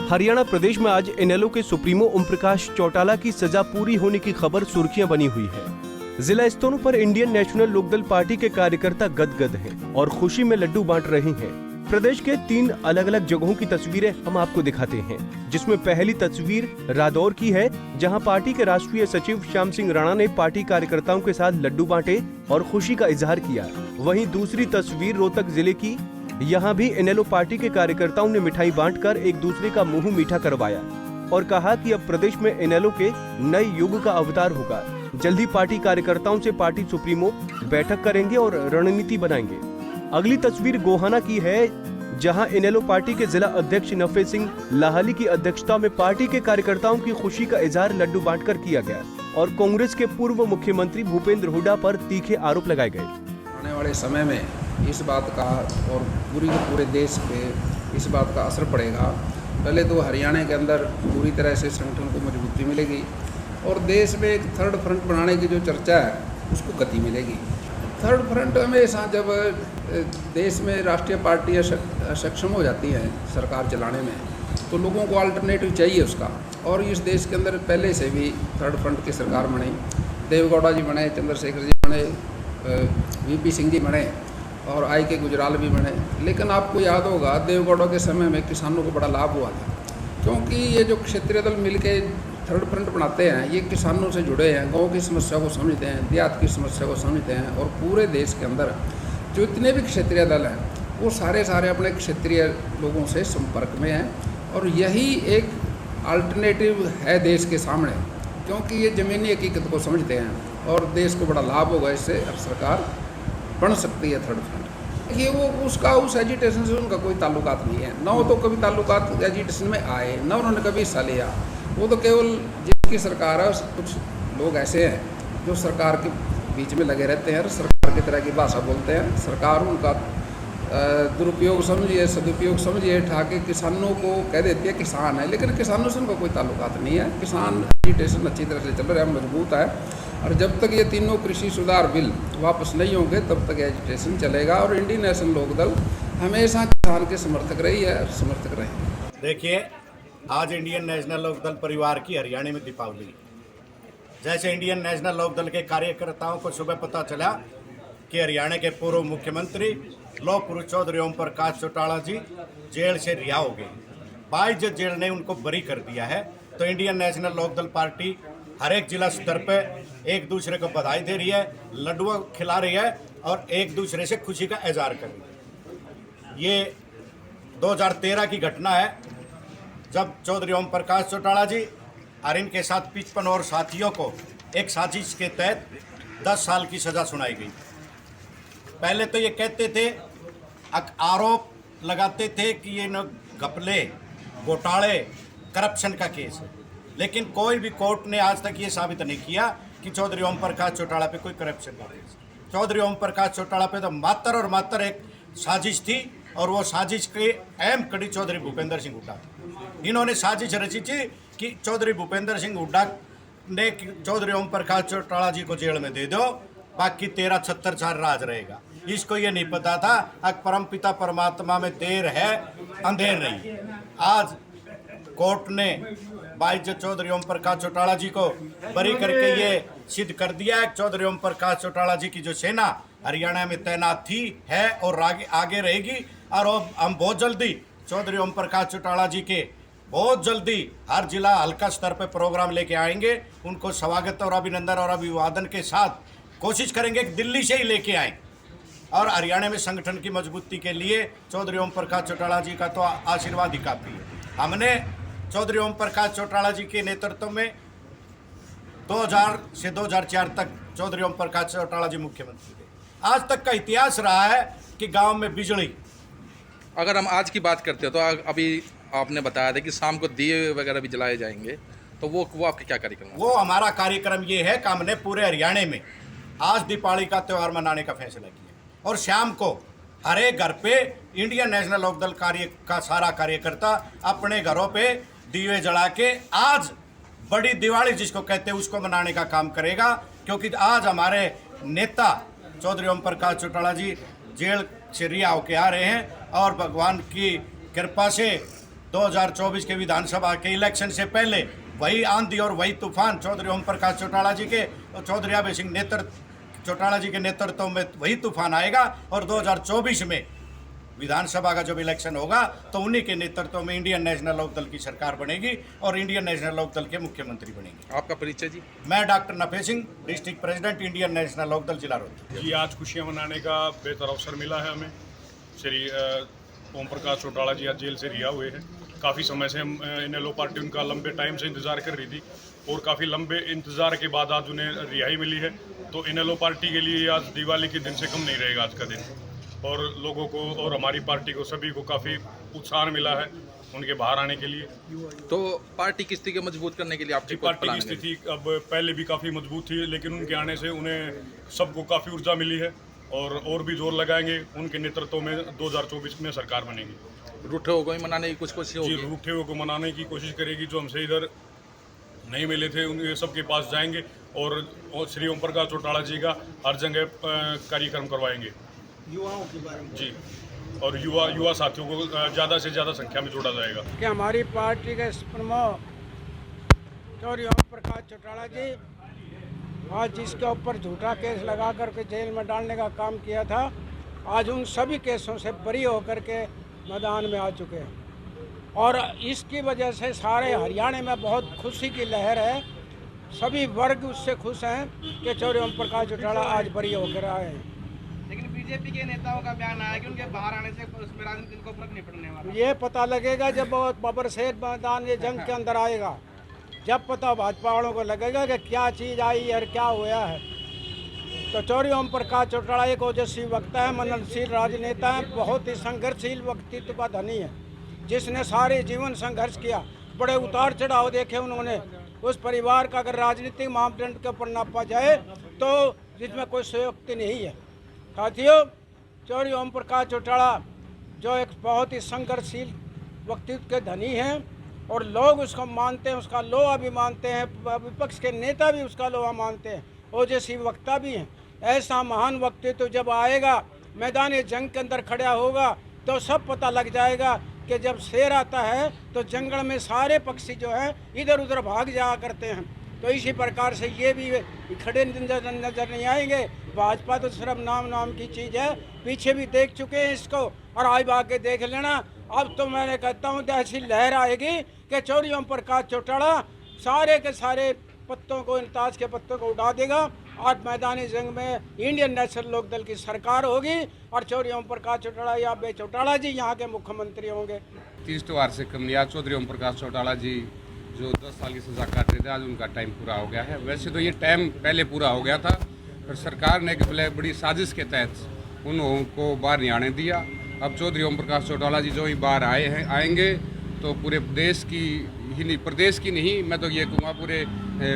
हरियाणा प्रदेश में आज इनेलो के सुप्रीमो ओम प्रकाश चौटाला की सजा पूरी होने की खबर सुर्खियां बनी हुई है। जिला स्तरों पर इंडियन नेशनल लोकदल पार्टी के कार्यकर्ता गदगद हैं और खुशी में लड्डू बांट रहे हैं। प्रदेश के 3 अलग अलग जगहों की तस्वीरें हम आपको दिखाते हैं, जिसमें पहली तस्वीर रादौर की है, जहां पार्टी के राष्ट्रीय सचिव श्याम सिंह राणा ने पार्टी कार्यकर्ताओं के साथ लड्डू बांटे और खुशी का इजहार किया। वहीं दूसरी तस्वीर रोहतक जिले की, यहाँ भी इनेलो पार्टी के कार्यकर्ताओं ने मिठाई बांटकर एक दूसरे का मुंह मीठा करवाया और कहा कि अब प्रदेश में इनेलो के नए युग का अवतार होगा। जल्दी पार्टी कार्यकर्ताओं से पार्टी सुप्रीमो बैठक करेंगे और रणनीति बनाएंगे। अगली तस्वीर गोहाना की है, जहां इनेलो पार्टी के जिला अध्यक्ष नफे सिंह लाहली की अध्यक्षता में पार्टी के कार्यकर्ताओं की खुशी का इजहार लड्डू बांटकर किया गया और कांग्रेस के पूर्व मुख्यमंत्री भूपेंद्र हुड्डा पर तीखे आरोप लगाए गए। आने वाले समय में इस बात का और पूरे देश पे इस बात का असर पड़ेगा। पहले तो हरियाणा के अंदर पूरी तरह से संगठन को मजबूती मिलेगी और देश में एक थर्ड फ्रंट बनाने की जो चर्चा है उसको गति मिलेगी। थर्ड फ्रंट हमेशा जब देश में राष्ट्रीय पार्टियाँ सक्षम हो जाती हैं सरकार चलाने में, तो लोगों को अल्टरनेटिव चाहिए उसका। और इस देश के अंदर पहले से भी थर्ड फ्रंट की सरकार बनी, देवेगौड़ा जी बने, चंद्रशेखर जी बने, वीपी सिंह जी बने और के गुजराल भी बने। लेकिन आपको याद होगा देवेगौड़ा के समय में किसानों को बड़ा लाभ हुआ था, क्योंकि ये जो क्षेत्रीय दल मिलके थर्ड फ्रंट बनाते हैं, ये किसानों से जुड़े हैं, गाँव की समस्या को समझते हैं, देहात की समस्या को समझते हैं। और पूरे देश के अंदर जो इतने भी क्षेत्रीय दल हैं वो सारे अपने क्षेत्रीय लोगों से संपर्क में हैं और यही एक अल्टरनेटिव है देश के सामने, क्योंकि ये ज़मीनी हकीकत को समझते हैं और देश को बड़ा लाभ होगा। इससे अब सरकार बन सकती है थर्ड फ्रंट। ये वो उसका उस एजिटेशन से उनका कोई ताल्लुकात नहीं है, ना वो तो कभी ताल्लुकात एजिटेशन में आए, ना उन्होंने कभी हिस्सा लिया। वो तो केवल जिसकी सरकार है, कुछ लोग ऐसे हैं जो सरकार के बीच में लगे रहते हैं और सरकार की तरह की भाषा बोलते हैं। सरकार उनका दुरुपयोग समझिए, सदुपयोग समझिए, ठाके किसानों को कह देती है किसान है, लेकिन किसानों से उनका कोई ताल्लुकात नहीं है। किसान एजिटेशन अच्छी तरह से चल रहा है, मजबूत है, और जब तक ये तीनों कृषि सुधार बिल वापस नहीं होंगे तब तक एजिटेशन चलेगा। और इंडियन नेशनल लोकदल हमेशा किसान के समर्थक रही है, समर्थक रहे। देखिए, आज इंडियन नेशनल लोकदल परिवार की हरियाणा में दीपावली। जैसे इंडियन नेशनल लोकदल के कार्यकर्ताओं को सुबह पता चला कि हरियाणा के पूर्व मुख्यमंत्री लौह पुरुष चौधरी ओम प्रकाश चौटाला जी जेल से रिहा हो गए, 22 जज जेल ने उनको बरी कर दिया है, तो इंडियन नेशनल लोकदल पार्टी हर एक जिला स्तर पे एक दूसरे को बधाई दे रही है, लड्डू खिला रही है और एक दूसरे से खुशी का इजहार कर रही है। ये 2013 की घटना है, जब चौधरी ओम प्रकाश चौटाला जी और इनके साथ 55 और साथियों को एक साजिश के तहत 10 साल की सज़ा सुनाई गई। पहले तो ये कहते थे, आरोप लगाते थे कि ये न घपले, घोटाले, करप्शन का केस है, लेकिन कोई भी कोर्ट ने आज तक ये साबित नहीं किया कि चौधरी ओम प्रकाश चौटाला पे कोई करप्शन का केस। चौधरी ओम प्रकाश चौटाला पे तो मात्र और मात्र एक साजिश थी, और वो साजिश की अहम कड़ी चौधरी भूपेंद्र सिंह हुड्डा। इन्होंने साजिश रची थी कि चौधरी भूपेंद्र सिंह हुड्डा ने चौधरी ओम प्रकाश चौटाला जी को जेल में दे दो, बाकी 13 76 चार राज रहेगा। इसको ये नहीं पता था अब परम पिता परमात्मा में देर है अंधेर नहीं। आज कोर्ट ने 22 जज चौधरी ओम प्रकाश चौटाला जी को बरी करके ये सिद्ध कर दिया है। चौधरी ओम प्रकाश चौटाला जी की जो सेना हरियाणा में तैनात थी, है और आगे रहेगी। और हम बहुत जल्दी चौधरी ओम प्रकाश चौटाला जी के बहुत जल्दी हर जिला हल्का स्तर पर प्रोग्राम लेके आएंगे। उनको स्वागत और अभिनंदन और अभिवादन के साथ कोशिश करेंगे कि दिल्ली से ही लेके आएँ। और हरियाणा में संगठन की मजबूती के लिए चौधरी ओम प्रकाश चौटाला जी का तो आशीर्वाद ही काफ़ी है। हमने चौधरी ओम प्रकाश चौटाला जी के नेतृत्व में 2000 से 2004 तक चौधरी ओम प्रकाश चौटाला जी मुख्यमंत्री थे। आज तक का इतिहास रहा है कि गांव में बिजली। अगर हम आज की बात करते हो तो अभी आपने बताया था कि शाम को दिए वगैरह भी जलाए जाएंगे, तो वो आपके क्या कार्यक्रम है? वो हमारा कार्यक्रम ये है कि हमने पूरे हरियाणा में आज दीपावली का त्यौहार मनाने का फैसला किया और शाम को हर एक घर पे इंडियन नेशनल लोकदल का सारा कार्यकर्ता अपने घरों पे दिए जला के आज बड़ी दिवाली जिसको कहते हैं उसको मनाने का काम करेगा। क्योंकि आज हमारे नेता चौधरी ओम प्रकाश चौटाला जी जेल से रिहा होके आ रहे हैं और भगवान की कृपा से 2024 के विधानसभा के इलेक्शन से पहले वही आंधी और वही तूफान चौधरी ओम प्रकाश चौटाला जी के और चौधरी अभय सिंह चौटाला जी के नेतृत्व में वही तूफान आएगा और 2024 में विधानसभा का जब इलेक्शन होगा तो उन्हीं के नेतृत्व में इंडियन नेशनल लोकदल की सरकार बनेगी और इंडियन नेशनल लोकदल के मुख्यमंत्री बनेंगे। आपका परिचय जी? मैं doctor Nafe Singh, district president Indian National Lokdal जिला रोहतक। जी, आज खुशियां मनाने का बेहतर अवसर मिला है हमें। श्री ओम प्रकाश चौटाला जी आज जेल से रिहा हुए हैं। काफ़ी समय से हम इनेलो पार्टी उनका लंबे टाइम से इंतज़ार कर रही थी और काफ़ी लंबे इंतज़ार के बाद आज उन्हें रिहाई मिली है। तो इनेलो पार्टी के लिए आज दिवाली के दिन से कम नहीं रहेगा आज का दिन और लोगों को और हमारी पार्टी को सभी को काफ़ी उत्साह मिला है उनके बाहर आने के लिए। तो पार्टी की स्थिति मजबूत करने के लिए आपकी पार्टी की स्थिति अब पहले भी काफ़ी मजबूत थी, लेकिन उनके आने से उन्हें सबको काफ़ी ऊर्जा मिली है और भी जोर लगाएंगे। उनके नेतृत्व में 2024 में सरकार बनेगी। रूठे हुए को मनाने की कुछ कोशिश होगी? जी, रूठे हुए को मनाने की कोशिश करेगी। जो हमसे इधर नहीं मिले थे उनके सबके पास जाएंगे और श्री ओम प्रकाश चौटाला जी का हर जगह कार्यक्रम करवाएंगे युवाओं के बारे में जी, और युवा साथियों को ज़्यादा से ज़्यादा संख्या में जोड़ा जाएगा। कि हमारी पार्टी के प्रमुख चौधरी ओम प्रकाश चौटाला जी आज जिसके ऊपर झूठा केस लगा करके जेल में डालने का काम किया था, आज उन सभी केसों से बरी होकर के मैदान में आ चुके हैं और इसकी वजह से सारे हरियाणा में बहुत खुशी की लहर है। सभी वर्ग उससे खुश हैं कि चौधरी ओम प्रकाश चौटाला आज बरी होकर आए हैं। लेकिन बीजेपी के नेताओं का बयान आया कि उनके बाहर आने से उसमें राजनीति को फर्क नहीं पड़ने वाला। ये पता लगेगा जब बबरशेर मैदान ये जंग के अंदर आएगा, जब पता भाजपा वालों को लगेगा कि क्या चीज़ आई है और क्या हुआ है। तो चौधरी ओम प्रकाश चौटाला एक ओजस्वी वक्ता है, मननशील राजनेता है, बहुत ही संघर्षशील व्यक्तित्व का धनी है, जिसने सारे जीवन संघर्ष किया, बड़े उतार चढ़ाव देखे उन्होंने। उस परिवार का अगर राजनीतिक मापदंड के ऊपर नापा जाए तो जिसमें कोई संयुक्ति नहीं है। साथियों, चौधरी ओम प्रकाश चौटाला जो एक बहुत ही संघर्षशील व्यक्तित्व के धनी हैं और लोग उसको मानते हैं, उसका लोहा भी मानते हैं, विपक्ष के नेता भी उसका लोहा मानते हैं, ओजस्वी वक्ता भी हैं। ऐसा महान व्यक्तित्व जब आएगा, मैदान जंग के अंदर खड़ा होगा तो सब पता लग जाएगा कि जब शेर आता है तो जंगल में सारे पक्षी जो हैं इधर उधर भाग जाया करते हैं। तो इसी प्रकार से ये भी खड़े नजर नहीं आएंगे। भाजपा तो सिर्फ नाम की चीज़ है, पीछे भी देख चुके हैं इसको और आज आगे देख लेना। अब तो मैंने कहता हूँ कि ऐसी लहर आएगी कि चौधरी ओम प्रकाश चौटाला सारे के सारे पत्तों को, ताज के पत्तों को उड़ा देगा और मैदानी जंग में इंडियन नेशनल लोकदल की सरकार होगी और चौधरी ओम प्रकाश चौटाला या बे चौटाला जी यहाँ के मुख्यमंत्री होंगे। 30 त्योहार से कम नहीं, चौधरी ओम प्रकाश चौटाला जी जो 10 साल की सज़ा काट रहे थे, आज उनका टाइम पूरा हो गया है। वैसे तो ये टाइम पहले पूरा हो गया था, पर सरकार ने एक बड़ी साजिश के तहत उनको बाहर नहीं आने दिया। अब चौधरी ओम प्रकाश चौटाला जी जो ही बाहर आएंगे तो पूरे देश की ही नहीं, प्रदेश की नहीं, मैं तो ये कहूँगा पूरे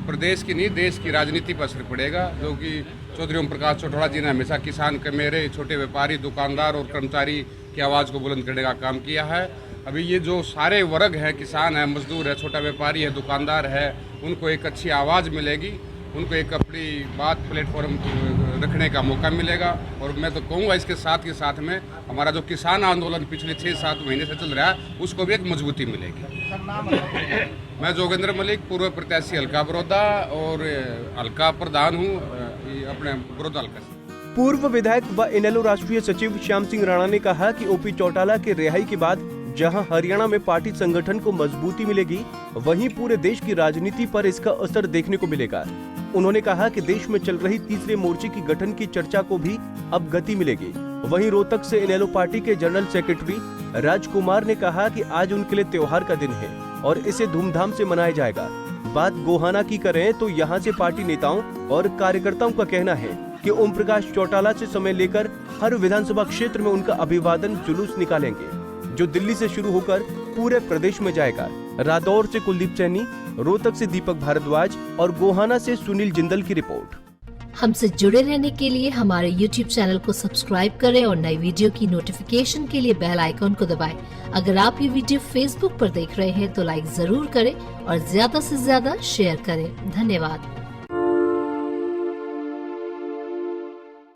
प्रदेश की नहीं, देश की राजनीति पर असर पड़ेगा। जो कि चौधरी ओम प्रकाश चौटाला जी ने हमेशा किसान के, मेरे छोटे व्यापारी, दुकानदार और कर्मचारी की आवाज़ को बुलंद करने का काम किया है। अभी ये जो सारे वर्ग हैं, किसान है, मजदूर है, छोटा व्यापारी है, दुकानदार है, उनको एक अच्छी आवाज़ मिलेगी, उनको एक अपनी बात प्लेटफॉर्म रखने का मौका मिलेगा। और मैं तो कहूँगा इसके साथ में हमारा जो किसान आंदोलन पिछले 6-7 महीने से चल रहा है उसको भी एक मजबूती मिलेगी। मैं जोगेंद्र मलिक, पूर्व प्रत्याशी हल्का बड़ौदा और हल्का प्रधान हूँ अपने बड़ौदा हल्का से। पूर्व विधायक व इनेलो राष्ट्रीय सचिव श्याम सिंह राणा ने कहा कि ओपी चौटाला के रिहाई के बाद जहां हरियाणा में पार्टी संगठन को मजबूती मिलेगी, वहीं पूरे देश की राजनीति पर इसका असर देखने को मिलेगा। उन्होंने कहा कि देश में चल रही तीसरे मोर्चे की गठन की चर्चा को भी अब गति मिलेगी। वहीं रोहतक से इनेलो पार्टी के जनरल सेक्रेटरी राजकुमार ने कहा कि आज उनके लिए त्योहार का दिन है और इसे धूमधाम से मनाया जाएगा। बात गोहाना की करें तो यहाँ से पार्टी नेताओं और कार्यकर्ताओं का कहना है कि ओम प्रकाश चौटाला से समय लेकर हर विधानसभा क्षेत्र में उनका अभिवादन जुलूस निकालेंगे, जो दिल्ली से शुरू होकर पूरे प्रदेश में जाएगा। रादौर से कुलदीप सैनी, रोहतक से दीपक भारद्वाज और गोहाना से सुनील जिंदल की रिपोर्ट। हमसे जुड़े रहने के लिए हमारे YouTube चैनल को सब्सक्राइब करें और नई वीडियो की नोटिफिकेशन के लिए बेल आइकॉन को दबाएं। अगर आप ये वीडियो Facebook पर देख रहे हैं तो लाइक जरूर करें और ज्यादा से ज्यादा शेयर करें। धन्यवाद।